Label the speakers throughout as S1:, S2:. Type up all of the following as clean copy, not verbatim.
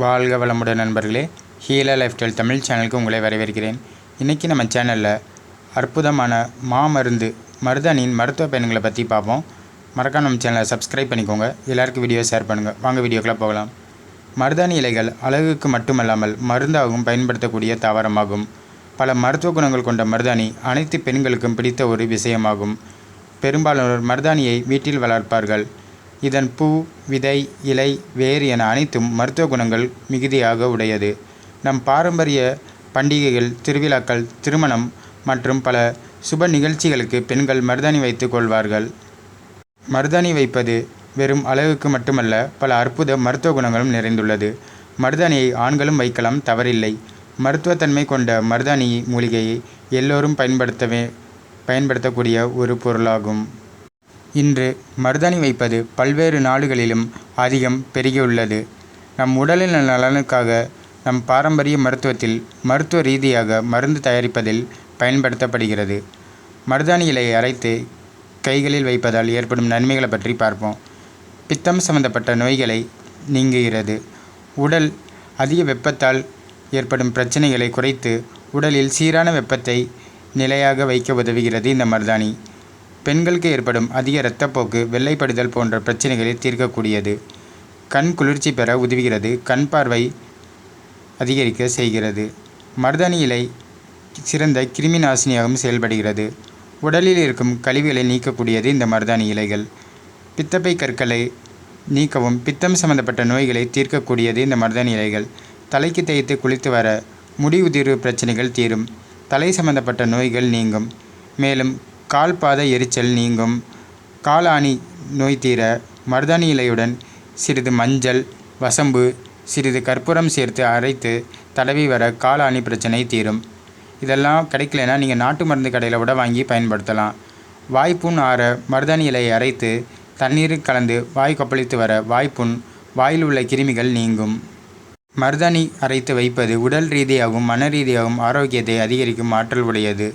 S1: வாழ்க வளமுடன் நண்பர்களே, ஹீலர் லைஃப் ஸ்டைல் தமிழ் சேனலுக்கு உங்களை வரவேற்கிறேன். இன்றைக்கி நம்ம சேனலில் அற்புதமான மருதாணியின் மருத்துவ பயன்களை பற்றி பார்ப்போம். மறக்காம நம்ம சேனலை சப்ஸ்கிரைப் பண்ணிக்கோங்க. எல்லாருக்கும் வீடியோ ஷேர் பண்ணுங்கள். வாங்க வீடியோக்குள்ளே போகலாம். மருதாணி இலைகள் அழகுக்கு மட்டுமல்லாமல் மருந்தாகவும் பயன்படுத்தக்கூடிய தாவரமாகும். பல மருத்துவ குணங்கள் கொண்ட மருதாணி அனைத்து பெண்களுக்கும் பிடித்த ஒரு விஷயமாகும். பெரும்பாலானோர் மருதாணியை வீட்டில் வளர்ப்பார்கள். இதன் பூ, விதை, இலை, வேர் என அனைத்தும் மருத்துவ குணங்கள் மிகுதியாக உடையது. நம் பாரம்பரிய பண்டிகைகள், திருவிழாக்கள், திருமணம் மற்றும் பல சுப நிகழ்ச்சிகளுக்கு பெண்கள் மருதாணி வைத்து கொள்வார்கள். மருதாணி வைப்பது வெறும் அழகுக்கு மட்டுமல்ல, பல அற்புத மருத்துவ குணங்களும் நிறைந்துள்ளது. மருதாணியை ஆண்களும் வைக்கலாம், தவறில்லை. மருத்துவத்தன்மை கொண்ட மருதாணி மூலிகையை எல்லோரும் பயன்படுத்தக்கூடிய ஒரு பொருளாகும். இன்று மருதாணி வைப்பது பல்வேறு நாடுகளிலும் அதிகம் பெருகியுள்ளது. நம் உடலின் நலனுக்காக நம் பாரம்பரிய மருத்துவத்தில் மருத்துவ ரீதியாக மருந்து தயாரிப்பதில் பயன்படுத்தப்படுகிறது. மருதாணி இலையை அரைத்து கைகளில் வைப்பதால் ஏற்படும் நன்மைகளை பற்றி பார்ப்போம். பித்தம் சம்பந்தப்பட்ட நோய்களை நீங்குகிறது. உடல் அதிக வெப்பத்தால் ஏற்படும் பிரச்சனைகளை குறைத்து உடலில் சீரான வெப்பத்தை நிலையாக வைக்க உதவுகிறது இந்த மருதாணி. பெண்களுக்கு ஏற்படும் அதிக இரத்தப்போக்கு, வெள்ளைப்படுதல் போன்ற பிரச்சனைகளை தீர்க்கக்கூடியது. கண் குளிர்ச்சி பெற உதவுகிறது. கண் பார்வை அதிகரிக்க செய்கிறது. மருதாணி இலை சிறந்த கிருமி நாசினியாகவும் செயல்படுகிறது. உடலில் இருக்கும் கழிவுகளை நீக்கக்கூடியது இந்த மருதாணி இலைகள். பித்தப்பை கற்களை நீக்கவும் பித்தம் சம்பந்தப்பட்ட நோய்களை தீர்க்கக்கூடியது இந்த மருதாணி இலைகள். தலைக்கு தேய்த்து குளித்து வர முடி உதிர்வு பிரச்சனைகள் தீரும். தலை சம்பந்தப்பட்ட நோய்கள் நீங்கும். மேலும் கால் பாத எரிச்சல் நீங்கும். காலாணி நோய் தீர மருதாணி இலையுடன் சிறிது மஞ்சள், வசம்பு, சிறிது கற்பூரம் சேர்த்து அரைத்து தடவி வர காலாணி பிரச்சனை தீரும். இதெல்லாம் கிடைக்கலனா நீங்கள் நாட்டு மருந்து கடையில் கூட வாங்கி பயன்படுத்தலாம். வாய்ப்புண் ஆற மருதாணி இலையை அரைத்து தண்ணீரில் கலந்து வாய் கொப்பளித்து வர வாய்ப்புண், வாயில் உள்ள கிருமிகள் நீங்கும். மருதாணி அரைத்து வைப்பது உடல் ரீதியாகவும் மன ரீதியாகவும் ஆரோக்கியத்தை அதிகரிக்கும் ஆற்றல் உடையது.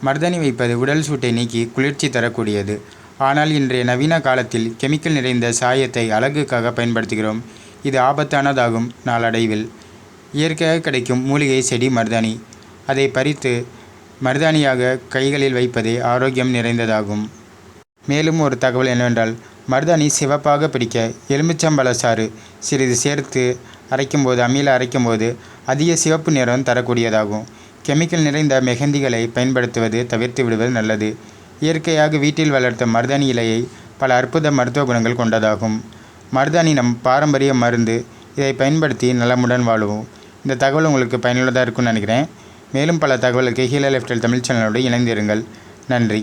S1: மருதாணி வைப்பது உடல் சூட்டை நீக்கி குளிர்ச்சி தரக்கூடியது. ஆனால் இன்றைய நவீன காலத்தில் கெமிக்கல் நிறைந்த சாயத்தை அழகுக்காக பயன்படுத்துகிறோம். இது ஆபத்தானதாகும். நாளடைவில் இயற்கையாக கிடைக்கும் மூலிகை செடி மருதாணி. அதை பறித்து மருதாணியாக கைகளில் வைப்பதே ஆரோக்கியம் நிறைந்ததாகும். மேலும் ஒரு தகவல் என்னவென்றால், மருதாணி சிவப்பாக பிடிக்க எலுமிச்சம்பழ சாறு சிறிது சேர்த்து அம்மியில் அரைக்கும்போது அதிக சிவப்பு நிறம் தரக்கூடியதாகும். கெமிக்கல் நிறைந்த மெஹந்திகளை பயன்படுத்துவது தவிர்த்து விடுவது நல்லது. இயற்கையாக வீட்டில் வளர்த்த மருதாணி இலையை பல அற்புத மருத்துவ குணங்கள் கொண்டதாகும். மருதாணி நம் பாரம்பரிய மருந்து. இதை பயன்படுத்தி நலமுடன் வாழுவோம். இந்த தகவல் உங்களுக்கு பயனுள்ளதாக இருக்கும்னு நினைக்கிறேன். மேலும் பல தகவலுக்கு ஹீலர் லைஃப் ஸ்டைல் தமிழ் சேனலோடு இணைந்திருங்கள். நன்றி.